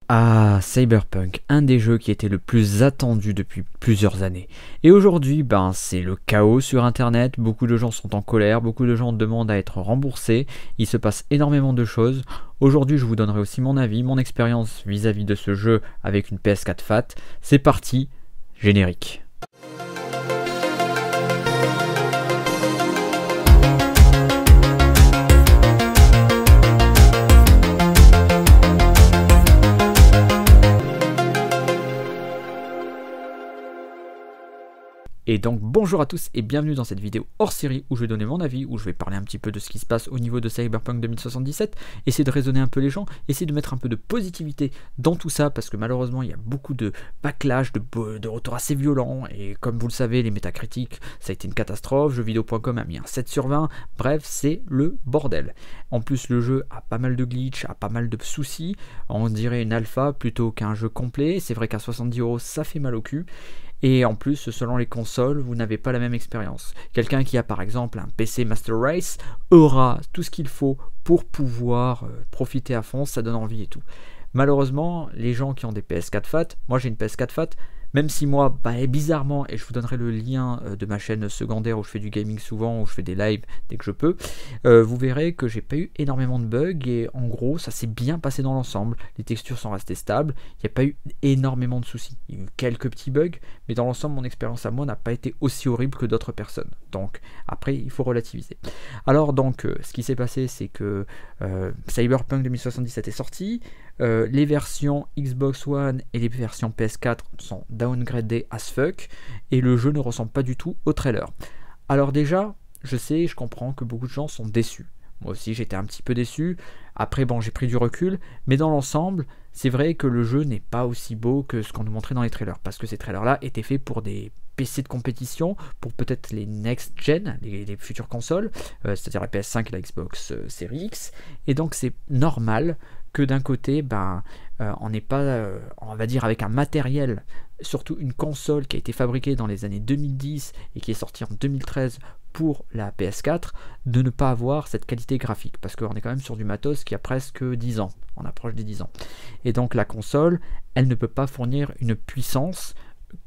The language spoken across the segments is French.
Ah, Cyberpunk, un des jeux qui était le plus attendu depuis plusieurs années. Et aujourd'hui, c'est le chaos sur Internet, beaucoup de gens sont en colère, beaucoup de gens demandent à être remboursés, il se passe énormément de choses. Aujourd'hui, je vous donnerai aussi mon avis, mon expérience vis-à-vis de ce jeu avec une PS4 Fat. C'est parti, générique. Et donc bonjour à tous et bienvenue dans cette vidéo hors série où je vais donner mon avis, où je vais parler un petit peu de ce qui se passe au niveau de Cyberpunk 2077, essayer de raisonner un peu les gens, essayer de mettre un peu de positivité dans tout ça parce que malheureusement il y a beaucoup de backlash, de retours assez violents et comme vous le savez les métacritiques ça a été une catastrophe, jeuxvideo.com a mis un 7 sur 20, bref c'est le bordel. En plus le jeu a pas mal de glitch, a pas mal de soucis, on dirait une alpha plutôt qu'un jeu complet, c'est vrai qu'à 70 € ça fait mal au cul. Et en plus, selon les consoles, vous n'avez pas la même expérience. Quelqu'un qui a par exemple un PC Master Race aura tout ce qu'il faut pour pouvoir profiter à fond, ça donne envie et tout. Malheureusement, les gens qui ont des PS4 Fat, moi j'ai une PS4 Fat, même si moi, bizarrement, et je vous donnerai le lien de ma chaîne secondaire où je fais du gaming souvent, où je fais des lives dès que je peux, vous verrez que j'ai pas eu énormément de bugs et en gros ça s'est bien passé dans l'ensemble, les textures sont restées stables, il n'y a pas eu énormément de soucis, il y a eu quelques petits bugs, mais dans l'ensemble mon expérience à moi n'a pas été aussi horrible que d'autres personnes, donc après il faut relativiser. Alors donc ce qui s'est passé c'est que Cyberpunk 2077 est sorti, les versions Xbox One et les versions PS4 sont downgradées as fuck et le jeu ne ressemble pas du tout au trailer. Alors déjà, je comprends que beaucoup de gens sont déçus. Moi aussi j'étais un petit peu déçu, après j'ai pris du recul, mais dans l'ensemble, c'est vrai que le jeu n'est pas aussi beau que ce qu'on nous montrait dans les trailers, parce que ces trailers-là étaient faits pour des PC de compétition, pour peut-être les next-gen, les futures consoles, c'est-à-dire la PS5 et la Xbox Series X, et donc c'est normal que d'un côté, on n'est pas, on va dire, avec un matériel, surtout une console qui a été fabriquée dans les années 2010 et qui est sortie en 2013 pour la PS4, de ne pas avoir cette qualité graphique, parce qu'on est quand même sur du matos qui a presque 10 ans, on approche des 10 ans. Et donc la console, elle ne peut pas fournir une puissance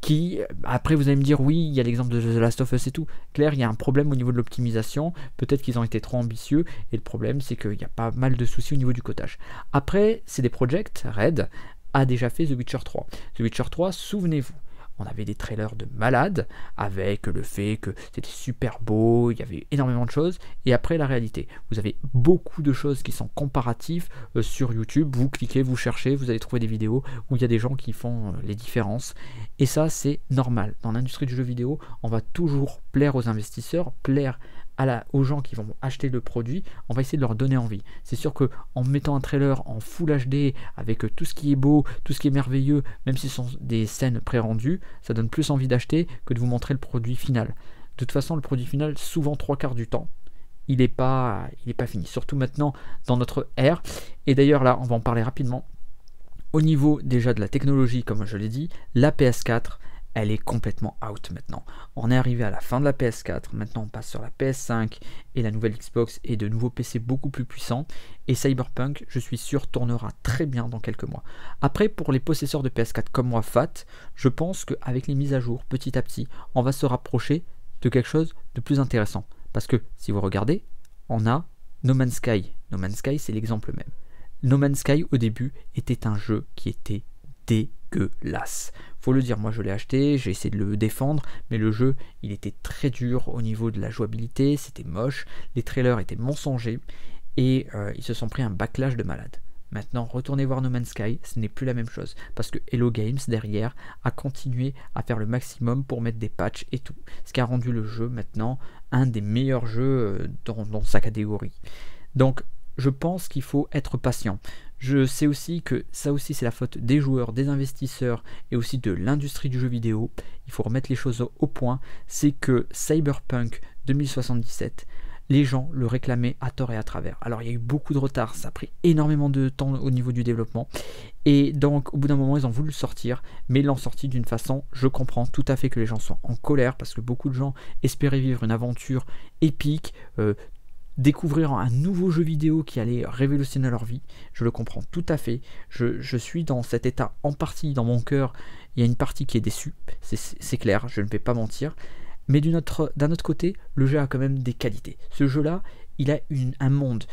qui, après vous allez me dire oui, il y a l'exemple de The Last of Us et tout, clair, il y a un problème au niveau de l'optimisation, peut-être qu'ils ont été trop ambitieux, et le problème c'est qu'il y a pas mal de soucis au niveau du codage. Après, c'est des projects, Red a déjà fait The Witcher 3. The Witcher 3, souvenez-vous, on avait des trailers de malades, avec le fait que c'était super beau, il y avait énormément de choses, et après la réalité. Vous avez beaucoup de choses qui sont comparatives sur YouTube, vous cliquez, vous cherchez, vous allez trouver des vidéos où il y a des gens qui font les différences, et ça c'est normal. Dans l'industrie du jeu vidéo, on va toujours plaire aux investisseurs, plaire aux gens qui vont acheter le produit, on va essayer de leur donner envie. C'est sûr que en mettant un trailer en Full HD avec tout ce qui est beau, tout ce qui est merveilleux, même si ce sont des scènes pré-rendues, ça donne plus envie d'acheter que de vous montrer le produit final. De toute façon, le produit final, souvent 3/4 du temps, il n'est pas fini. Surtout maintenant dans notre ère. Et d'ailleurs là, on va en parler rapidement. Au niveau déjà de la technologie, comme je l'ai dit, la PS4, elle est complètement out maintenant. On est arrivé à la fin de la PS4, maintenant on passe sur la PS5 et la nouvelle Xbox et de nouveaux PC beaucoup plus puissants. Et Cyberpunk, je suis sûr, tournera très bien dans quelques mois. Après, pour les possesseurs de PS4 comme moi, Fat, je pense qu'avec les mises à jour, petit à petit, on va se rapprocher de quelque chose de plus intéressant. Parce que, si vous regardez, on a No Man's Sky. No Man's Sky, c'est l'exemple même. No Man's Sky, au début, était un jeu qui était dégueulasse. Faut le dire, moi je l'ai acheté, j'ai essayé de le défendre, mais le jeu, il était très dur au niveau de la jouabilité, c'était moche, les trailers étaient mensongers, et ils se sont pris un backlash de malade. Maintenant, retournez voir No Man's Sky, ce n'est plus la même chose, parce que Hello Games, derrière, a continué à faire le maximum pour mettre des patchs et tout, ce qui a rendu le jeu, maintenant, un des meilleurs jeux dans sa catégorie. Donc, je pense qu'il faut être patient. Je sais aussi que ça aussi c'est la faute des joueurs, des investisseurs et aussi de l'industrie du jeu vidéo. Il faut remettre les choses au point. C'est que Cyberpunk 2077, les gens le réclamaient à tort et à travers. Alors il y a eu beaucoup de retard, ça a pris énormément de temps au niveau du développement. Et donc au bout d'un moment ils ont voulu le sortir, mais ils l'ont sorti d'une façon, je comprends tout à fait que les gens soient en colère parce que beaucoup de gens espéraient vivre une aventure épique, découvrir un nouveau jeu vidéo qui allait révolutionner leur vie. Je le comprends tout à fait. Je suis dans cet état en partie dans mon cœur. Il y a une partie qui est déçue, c'est clair, je ne vais pas mentir. Mais d'un autre côté, le jeu a quand même des qualités. Ce jeu-là, il a un monde,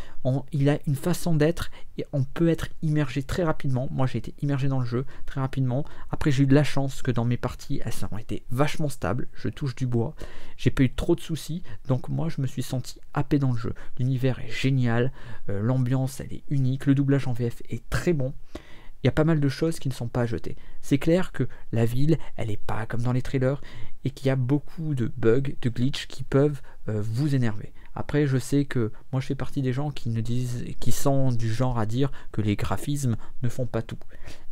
il a une façon d'être et on peut être immergé très rapidement. Moi, j'ai été immergé dans le jeu très rapidement. Après, j'ai eu de la chance que dans mes parties, elles ont été vachement stables. Je touche du bois. J'ai pas eu trop de soucis. Donc moi, je me suis senti happé dans le jeu. L'univers est génial. L'ambiance, elle est unique. Le doublage en VF est très bon. Il y a pas mal de choses qui ne sont pas jetées. C'est clair que la ville, elle n'est pas comme dans les trailers et qu'il y a beaucoup de bugs, de glitches qui peuvent vous énerver. Après, je sais que moi je fais partie des gens qui sont du genre à dire que les graphismes ne font pas tout.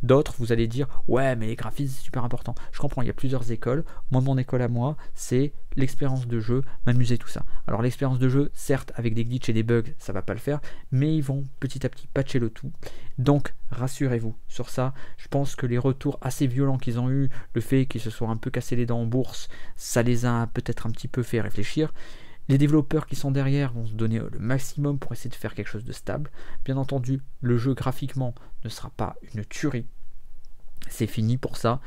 D'autres, vous allez dire, ouais, mais les graphismes c'est super important. Je comprends, il y a plusieurs écoles. Moi, mon école à moi, c'est l'expérience de jeu, m'amuser, tout ça. Alors l'expérience de jeu, certes, avec des glitches et des bugs, ça va pas le faire, mais ils vont petit à petit patcher le tout. Donc, rassurez-vous sur ça. Je pense que les retours assez violents qu'ils ont eu, le fait qu'ils se soient un peu cassés les dents en bourse, ça les a peut-être un petit peu fait réfléchir. Les développeurs qui sont derrière vont se donner le maximum pour essayer de faire quelque chose de stable. Bien entendu, le jeu graphiquement ne sera pas une tuerie. C'est fini pour ça.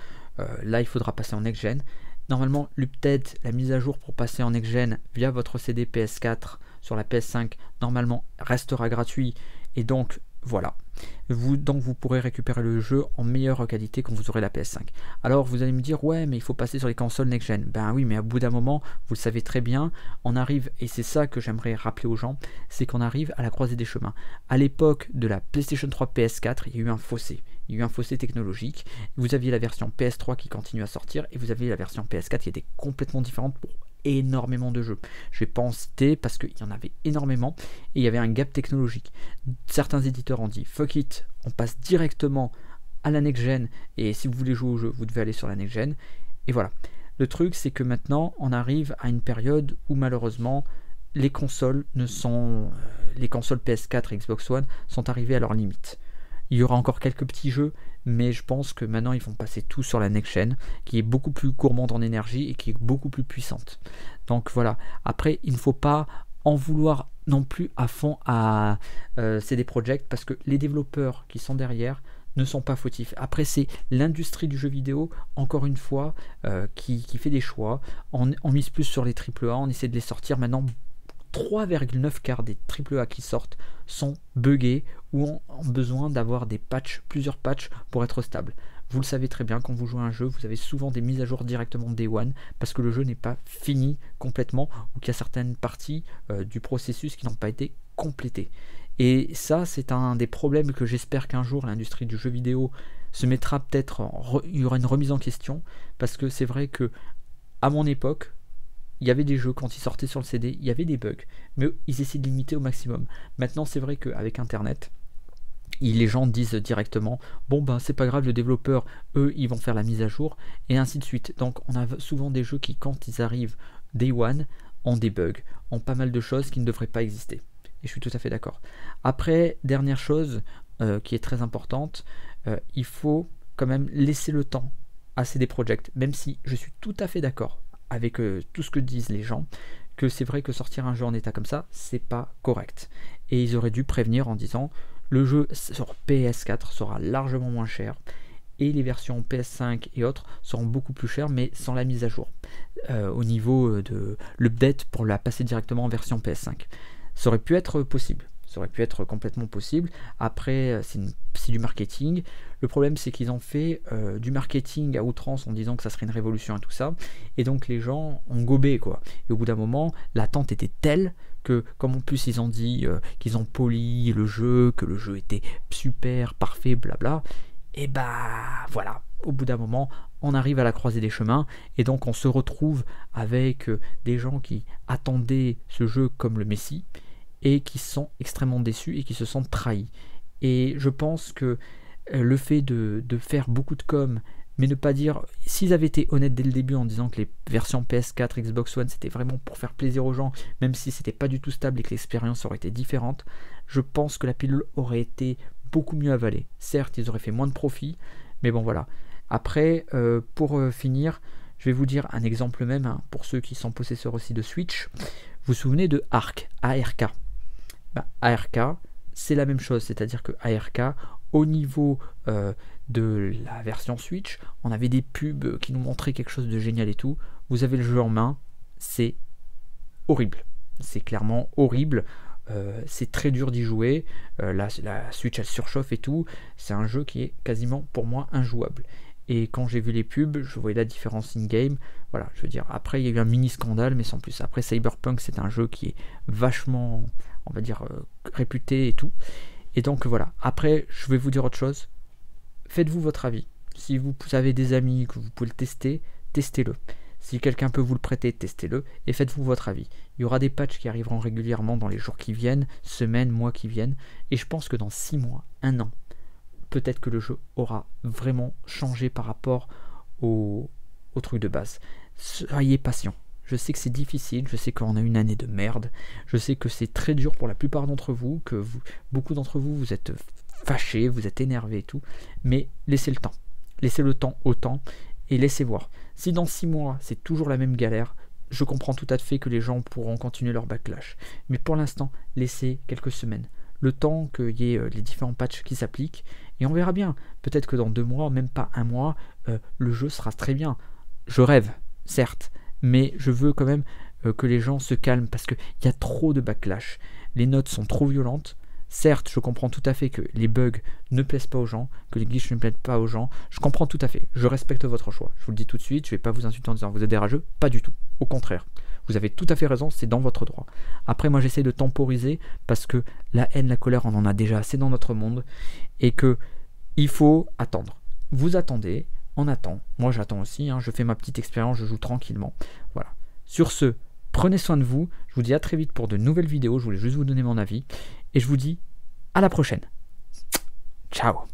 Là, il faudra passer en next-gen. Normalement, l'update, la mise à jour pour passer en next-gen via votre CD PS4 sur la PS5, normalement, restera gratuit. Et donc, voilà. Donc vous pourrez récupérer le jeu en meilleure qualité quand vous aurez la PS5. Alors vous allez me dire, ouais, mais il faut passer sur les consoles next-gen. Ben oui, mais à bout d'un moment, vous le savez très bien, on arrive, et c'est ça que j'aimerais rappeler aux gens, c'est qu'on arrive à la croisée des chemins. À l'époque de la PlayStation 3 PS4, il y a eu un fossé. Il y a eu un fossé technologique. Vous aviez la version PS3 qui continue à sortir, et vous aviez la version PS4 qui était complètement différente pour énormément de jeux. Je vais pas en citer parce qu'il y en avait énormément et il y avait un gap technologique. Certains éditeurs ont dit fuck it, on passe directement à la next gen et si vous voulez jouer au jeu, vous devez aller sur la next gen. Et voilà. Le truc, c'est que maintenant, on arrive à une période où malheureusement, les consoles PS4 et Xbox One sont arrivées à leur limite. Il y aura encore quelques petits jeux, mais je pense que maintenant ils vont passer tout sur la next-gen, qui est beaucoup plus gourmande en énergie et qui est beaucoup plus puissante. Donc voilà, après il ne faut pas en vouloir non plus à fond à CD Projekt, parce que les développeurs qui sont derrière ne sont pas fautifs. Après c'est l'industrie du jeu vidéo, encore une fois, qui fait des choix. On mise plus sur les AAA, on essaie de les sortir maintenant. 3,9 quarts des AAA qui sortent sont buggés ou ont besoin d'avoir des patchs, plusieurs patchs pour être stable. Vous le savez très bien, quand vous jouez à un jeu, vous avez souvent des mises à jour directement Day One parce que le jeu n'est pas fini complètement ou qu'il y a certaines parties du processus qui n'ont pas été complétées. Et ça, c'est un des problèmes que j'espère qu'un jour l'industrie du jeu vidéo se mettra peut-être, il y aura une remise en question, parce que c'est vrai que à mon époque, il y avait des jeux, quand ils sortaient sur le CD, il y avait des bugs, mais ils essaient de limiter au maximum. Maintenant, c'est vrai qu'avec Internet, les gens disent directement, bon ben c'est pas grave, le développeur, eux, ils vont faire la mise à jour, et ainsi de suite. Donc on a souvent des jeux qui, quand ils arrivent Day One, ont des bugs, ont pas mal de choses qui ne devraient pas exister. Et je suis tout à fait d'accord. Après, dernière chose qui est très importante, il faut quand même laisser le temps à CD Projekt, même si je suis tout à fait d'accord avec tout ce que disent les gens, que c'est vrai que sortir un jeu en état comme ça, c'est pas correct. Et ils auraient dû prévenir en disant, le jeu sur PS4 sera largement moins cher, et les versions PS5 et autres seront beaucoup plus chères, mais sans la mise à jour. Au niveau de l'update pour la passer directement en version PS5. Ça aurait pu être possible. Ça aurait pu être complètement possible. Après, c'est du marketing. Le problème, c'est qu'ils ont fait du marketing à outrance en disant que ça serait une révolution et tout ça. Et donc, les gens ont gobé, quoi. Et au bout d'un moment, l'attente était telle que, comme en plus, ils ont dit qu'ils ont poli le jeu, que le jeu était super, parfait, blabla. Et bah, voilà. Au bout d'un moment, on arrive à la croisée des chemins. Et donc, on se retrouve avec des gens qui attendaient ce jeu comme le Messie, et qui sont extrêmement déçus et qui se sentent trahis. Et je pense que le fait de faire beaucoup de com, mais ne pas dire, s'ils avaient été honnêtes dès le début en disant que les versions PS4, Xbox One, c'était vraiment pour faire plaisir aux gens, même si c'était pas du tout stable et que l'expérience aurait été différente, je pense que la pilule aurait été beaucoup mieux avalée. Certes, ils auraient fait moins de profit, mais bon voilà. Après, pour finir, je vais vous dire un exemple même, hein, pour ceux qui sont possesseurs aussi de Switch. Vous vous souvenez de ARK, ARK. ARK, c'est la même chose, c'est-à-dire que ARK, au niveau de la version Switch, on avait des pubs qui nous montraient quelque chose de génial et tout. Vous avez le jeu en main, c'est horrible. C'est clairement horrible. C'est très dur d'y jouer. La Switch elle surchauffe et tout. C'est un jeu qui est quasiment pour moi injouable. Et quand j'ai vu les pubs, je voyais la différence in-game. Voilà, je veux dire, après il y a eu un mini scandale, mais sans plus. Après Cyberpunk, c'est un jeu qui est vachement, on va dire, réputé et tout. Et donc voilà, après je vais vous dire autre chose. Faites-vous votre avis. Si vous avez des amis, que vous pouvez le tester, testez-le. Si quelqu'un peut vous le prêter, testez-le et faites-vous votre avis. Il y aura des patchs qui arriveront régulièrement dans les jours qui viennent, semaines, mois qui viennent. Et je pense que dans 6 mois, 1 an, peut-être que le jeu aura vraiment changé par rapport au truc de base. Soyez patient. Je sais que c'est difficile, je sais qu'on a une année de merde, je sais que c'est très dur pour la plupart d'entre vous, que beaucoup d'entre vous, vous êtes fâchés, vous êtes énervés et tout, mais laissez le temps. Laissez le temps au temps et laissez voir. Si dans 6 mois, c'est toujours la même galère, je comprends tout à fait que les gens pourront continuer leur backlash. Mais pour l'instant, laissez quelques semaines. Le temps qu'il y ait les différents patchs qui s'appliquent, et on verra bien. Peut-être que dans 2 mois, même pas 1 mois, le jeu sera très bien. Je rêve, certes, mais je veux quand même que les gens se calment parce qu'il y a trop de backlash. Les notes sont trop violentes. Certes, je comprends tout à fait que les bugs ne plaisent pas aux gens, que les glitches ne plaisent pas aux gens. Je comprends tout à fait. Je respecte votre choix. Je vous le dis tout de suite, je ne vais pas vous insulter en disant vous êtes des rageux. Pas du tout. Au contraire. Vous avez tout à fait raison, c'est dans votre droit. Après, moi, j'essaie de temporiser parce que la haine, la colère, on en a déjà assez dans notre monde et que il faut attendre. Vous attendez, on attend. Moi, j'attends aussi. Je fais ma petite expérience, je joue tranquillement. Voilà. Sur ce, prenez soin de vous. Je vous dis à très vite pour de nouvelles vidéos. Je voulais juste vous donner mon avis. Et je vous dis à la prochaine. Ciao.